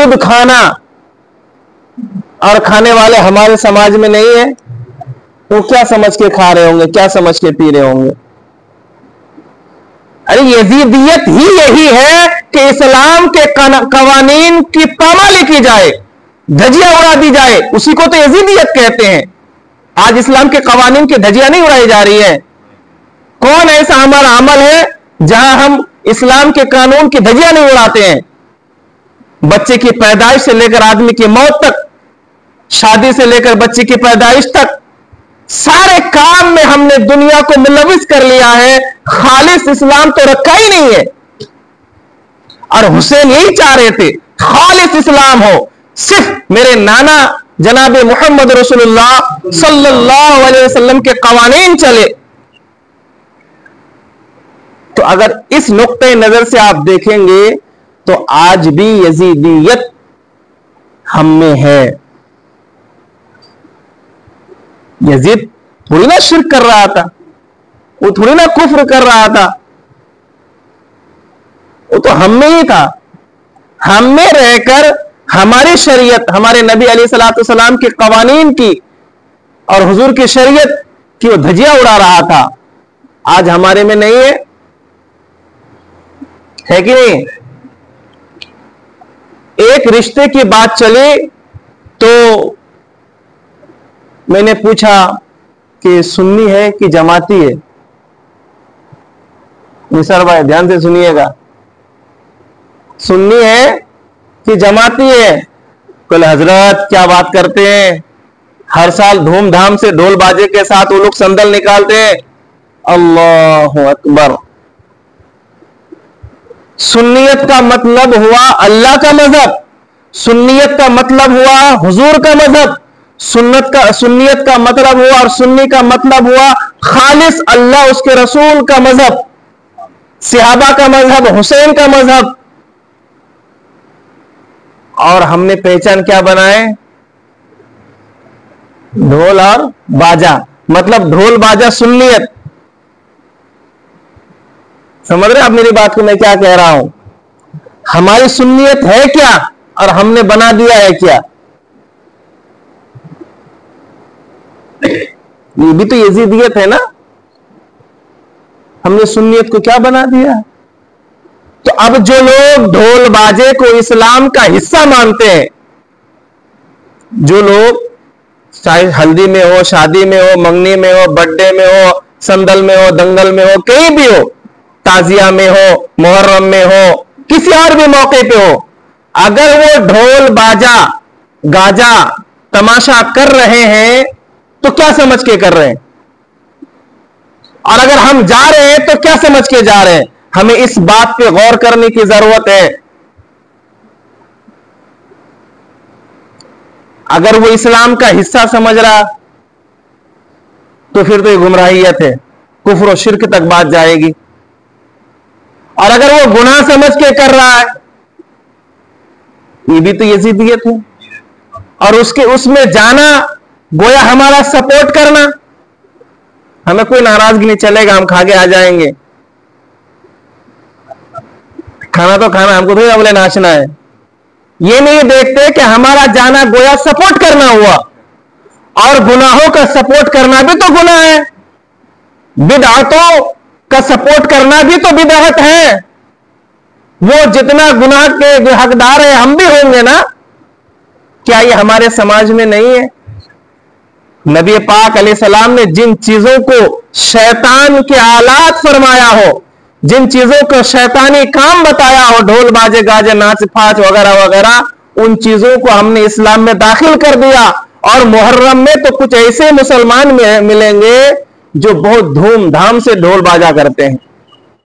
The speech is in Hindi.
खुद खाना और खाने वाले हमारे समाज में नहीं है, तो क्या समझ के खा रहे होंगे, क्या समझ के पी रहे होंगे? अरे यजीदियत ही यही है कि इस्लाम के कवानीन की पामाली की जाए, धजिया उड़ा दी जाए, उसी को तो यजीदियत कहते हैं। आज इस्लाम के कवानीन की धजिया नहीं उड़ाई जा रही है। कौन ऐसा हमारा अमल है जहां हम इस्लाम के कानून की धजिया नहीं उड़ाते हैं? बच्चे की पैदाइश से लेकर आदमी की मौत तक, शादी से लेकर बच्चे की पैदाइश तक, सारे काम में हमने दुनिया को मुलविस कर लिया है। खालिस इस्लाम तो रखा ही नहीं है। और हुसैन यही चाह रहे थे, खालिस इस्लाम हो, सिर्फ मेरे नाना जनाब मोहम्मद रसूलुल्लाह सल्लल्लाहु अलैहि वसल्लम के कवानीन चले। तो अगर इस नुक्ते नजर से आप देखेंगे तो आज भी यजीदियत हम में है। यजीद थोड़ी ना शिर्क कर रहा था, वो थोड़ी ना कुफ्र कर रहा था, वो तो हम में ही था। हम में रहकर हमारी शरीयत, हमारे नबी अलैहिस्सलातु वस्सलाम के कवानीन की और हुजूर की शरीयत की वो धजिया उड़ा रहा था। आज हमारे में नहीं है कि नहीं? एक रिश्ते की बात चली तो मैंने पूछा कि सुन्नी है कि जमाती है? निसार भाई ध्यान से सुनिएगा, सुन्नी है कि जमाती है? कल हजरत क्या बात करते हैं, हर साल धूमधाम से ढोल बाजे के साथ वो लोग संदल निकालते हैं। अल्लाहु अकबर। सुन्नियत का मतलब हुआ अल्लाह का मजहब, सुन्नियत का मतलब हुआ हुजूर का मजहब, सुन्नियत का मतलब हुआ और सुन्नी का मतलब हुआ खालिस अल्लाह उसके रसूल का मजहब, सहाबा का मजहब, हुसैन का मजहब। और हमने पहचान क्या बनाए? ढोल और बाजा, मतलब ढोल बाजा सुन्नियत। समझ रहे आप मेरी बात को मैं क्या कह रहा हूं? हमारी सुन्नियत है क्या और हमने बना दिया है क्या? ये भी तो यजीदियत है ना। हमने सुन्नियत को क्या बना दिया? तो अब जो लोग ढोल बाजे को इस्लाम का हिस्सा मानते हैं, जो लोग चाहे हल्दी में हो, शादी में हो, मंगनी में हो, बर्थडे में हो, संदल में हो, दंगल में हो, कहीं भी हो, ताजिया में हो, मुहर्रम में हो, किसी और भी मौके पे हो, अगर वो ढोल बाजा गाजा तमाशा कर रहे हैं तो क्या समझ के कर रहे हैं? और अगर हम जा रहे हैं तो क्या समझ के जा रहे हैं? हमें इस बात पे गौर करने की जरूरत है। अगर वो इस्लाम का हिस्सा समझ रहा तो फिर तो ये गुमराहियत है, कुफ्र और शिर्क तक बात जाएगी। और अगर वो गुनाह समझ के कर रहा है, ये भी तो यजीदियत है। और उसमें जाना गोया हमारा सपोर्ट करना। हमें कोई नाराजगी नहीं, चलेगा, हम खा के आ जाएंगे। खाना तो खाना, हमको थोड़ी बोले नाचना है। ये नहीं देखते कि हमारा जाना गोया सपोर्ट करना हुआ, और गुनाहों का सपोर्ट करना भी तो गुनाह है, बिदअतों का सपोर्ट करना भी तो बिदअत है। वो जितना गुनाह के जो हकदार है हम भी होंगे ना। क्या ये हमारे समाज में नहीं है? नबी पाक अलैहिस्सलाम ने जिन चीजों को शैतान के आलात फरमाया हो, जिन चीजों को शैतानी काम बताया हो, ढोल बाजे गाजे नाच फाच वगैरह वगैरह, उन चीजों को हमने इस्लाम में दाखिल कर दिया। और मुहर्रम में तो कुछ ऐसे मुसलमान मिलेंगे जो बहुत धूमधाम से ढोल बाजा करते हैं।